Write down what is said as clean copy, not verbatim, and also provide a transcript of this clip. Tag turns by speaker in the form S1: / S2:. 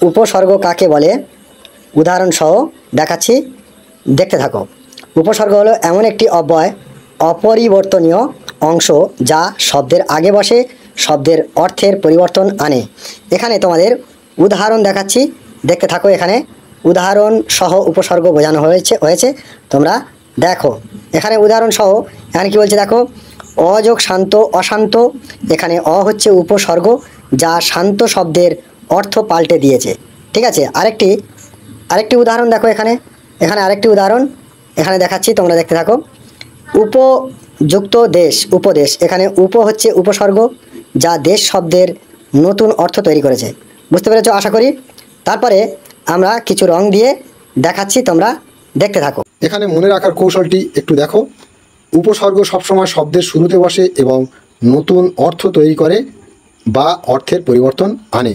S1: উপসর্গ কাকে বলে উদাহরণ সহ দেখাচ্ছি, দেখতে থাকো। উপসর্গ হলো এমন একটি অব্যয় অপরিবর্তনীয় অংশ যা শব্দের আগে বসে শব্দের অর্থের পরিবর্তন আনে। এখানে তোমাদের উদাহরণ দেখাচ্ছি, দেখতে থাকো। এখানে উদাহরণ সহ উপসর্গ বোঝানো হয়েছে তোমরা দেখো। এখানে উদাহরণ সহ এখানে কি বলছে দেখো, অযোগ শান্ত অশান্ত। এখানে অ হচ্ছে উপসর্গ যা শান্ত শব্দের অর্থ পাল্টে দিয়েছে। ঠিক আছে, আরেকটি উদাহরণ দেখো। এখানে আরেকটি উদাহরণ এখানে দেখাচ্ছি, তোমরা দেখতে থাকো। উপযুক্ত দেশ উপদেশ। এখানে উপ হচ্ছে উপসর্গ যা দেশ শব্দের নতুন অর্থ তৈরি করেছে। বুঝতে পেরেছো আশা করি। তারপরে আমরা কিছু রং দিয়ে দেখাচ্ছি, তোমরা দেখতে থাকো।
S2: এখানে মনে রাখার কৌশলটি একটু দেখো। উপসর্গ সবসময় শব্দের শুরুতে বসে এবং নতুন অর্থ তৈরি করে বা অর্থের পরিবর্তন আনে।